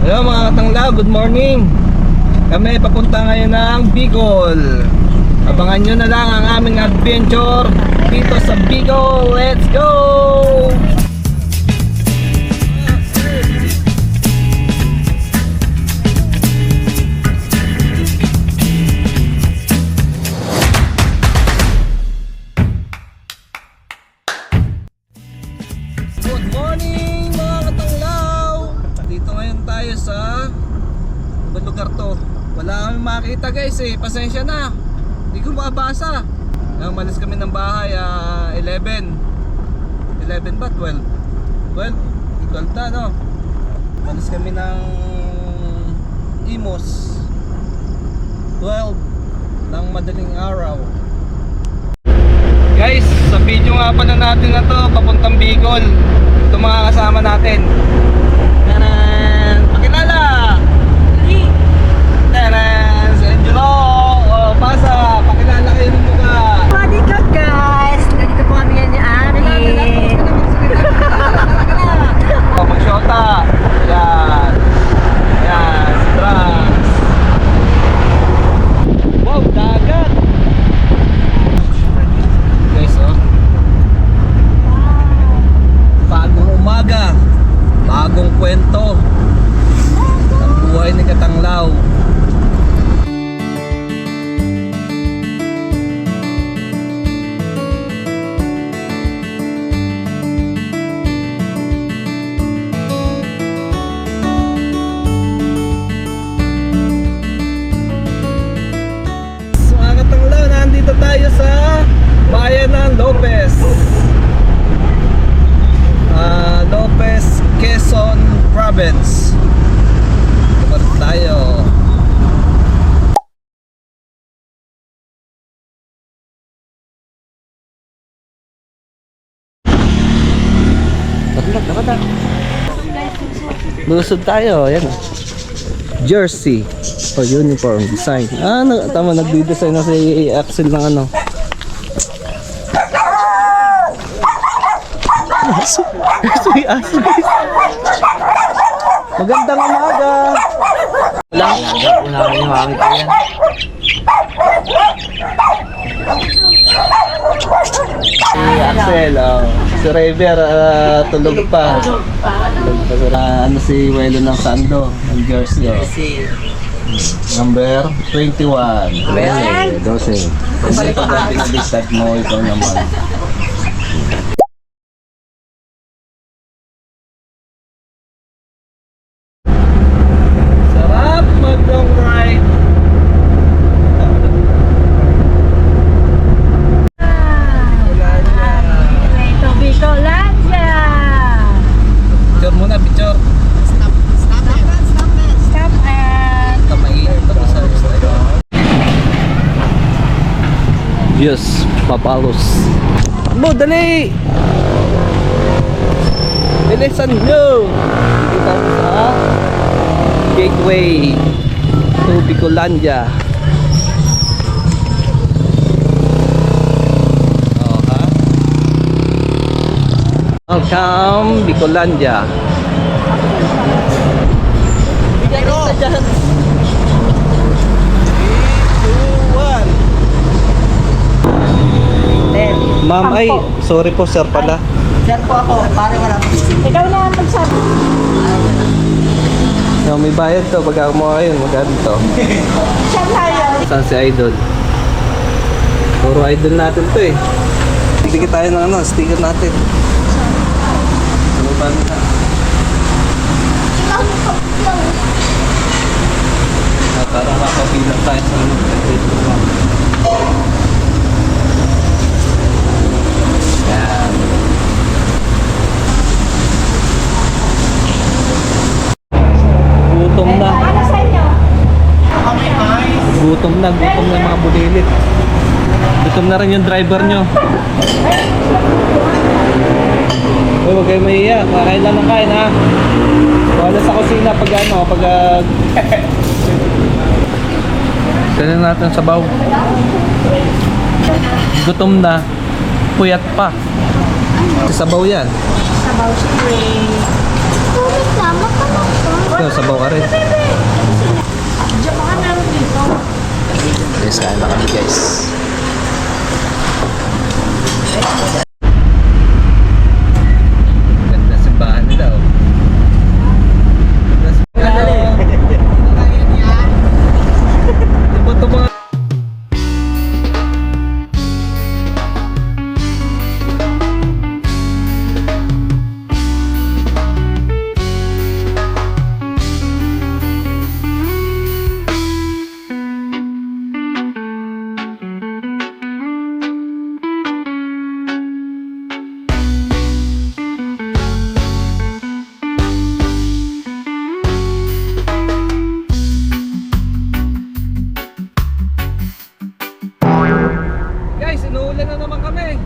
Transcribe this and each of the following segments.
Hello mga katanglaw, good morning. Kami papunta ngayon ng Bicol. Abangan nyo na lang ang aming adventure dito sa Bicol. Let's go! Good morning mga katanglaw. Dito ngayon tayo sa ibang lugar to. Wala kami makita guys eh. Pasensya na. Hindi ko makabasa. Umalis kami ng bahay 11 ba? 12? 12 na no? Umalis kami ng Imos 12 ng madaling araw. Guys, sa video nga pala natin na to, papuntang Bicol. Ito mga kasama natin. Tanan! Pakilala! Tanan! Si Angelo! O, pasa! Pakilala kayo ng mukha! Dito guys! Nandito po kami yan ni Ari. O, mag-shota! Yan! Yan! Si Drax! Wow! Dagat! Guys, oh! Bagong umaga, bagong kwento ang buhay ni Katanglaw. Mga Katanglaw, nandito tayo sa bayan ng Lopez. Lopez, Quezon Province. Balik tayo. Tara. Lusod tayo, ayan. Jersey or uniform design. Tama, nagdi-design na si Axel ng ano. Magandang umaga. Wala. Una rin yung hangin ko yan. Si Axel, si Raver, tulog pa. Ano si Welo ng Sando, ng Jersey. Number 21. 12. Kasi pag pinag-start mo, ikaw naman. Yes, papalos. Mo dali. Bilisan nyo. Dito tayo sa gateway to Bicolandia. Welcome Bicolandia. Bigyan kita dyan. Ma'am, ay, sorry po sir pala. Sir po ako, pare wala. Ikaw na ang magsabi. No, may bayad to, pag ako mo kayo, magkano to? Siya tayo. Saan si Idol? Puro idol natin to eh. Bigyan tayo ng ano, sticker natin. Ano ba na? Para makapilang tayo sa ano. Yan. Gutom na. Ano sa inyo? Gutom na yung mga bulilit. Gutom na rin yung driver nyo. Uy, huwag kayo mahiya. Kain lang ng kain ha. Wala sa kusina pag ano, pag Kailan natin sabaw. Gutom na. Puyat pa. Sabaw yan. Sabaw spring. Ikaw, sabaw ka rin. Guys, kain na kami guys. Ganda simbahan nila oh. Ganda simbahan nila. Ano ba ito mga... Guys, inuulan na naman kami.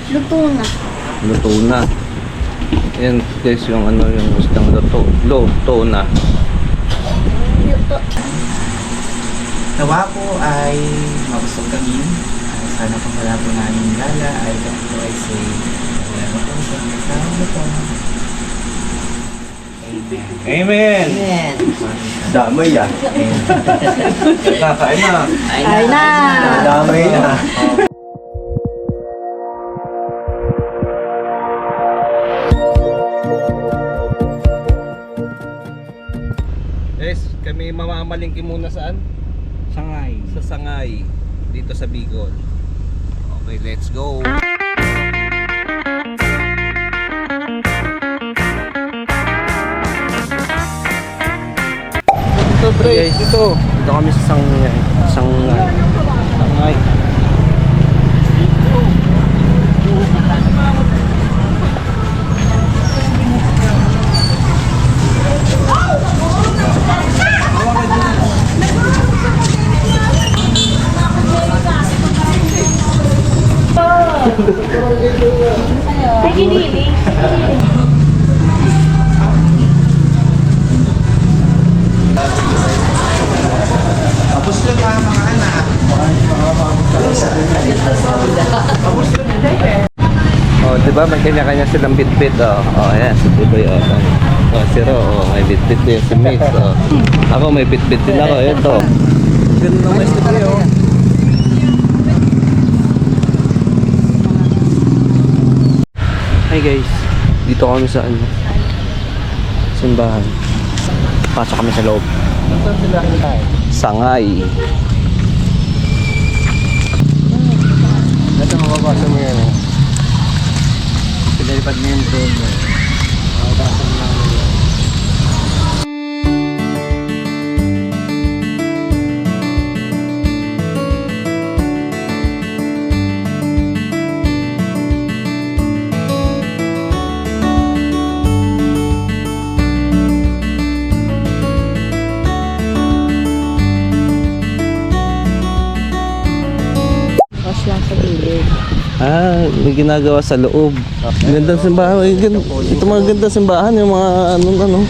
Luto na. Luto na. Yan guys, yung ano, yung gustong luto na. Nawa po ay mabusog kami. Sana po wala po namin gala ay kami po ay say wala po sa kasama po. Amen! Amen. Damay yan. Kakain na. Ay na! Damay na. Guys, kami mamamalingki muna saan? Sangay. Sa Sangay, dito sa Bicol. Okay, let's go. Dito, pre, dito. Dito kami sa Sangay. Sangay. Tapos lang mga anak. Oh, di ba may kanya-kanya silang bitbit oh. Oh, ayan, si Tutoy oh. Oh, si Ro, oh, may bitbit din si Mix oh. Ako may bitbit din ako, ito. Ganun na may studio. Hi guys. Dito kami sa ano? Simbahan. Pasok kami sa loob. Sangay. Ito mababasa mo yan eh. Pinalipad mo yung drone mo. Mababasa mo lang yun. Tapos lang sa gilid. Ah, may ginagawa sa loob. Gandang simbahan. Ito mga gandang simbahan, yung mga ano.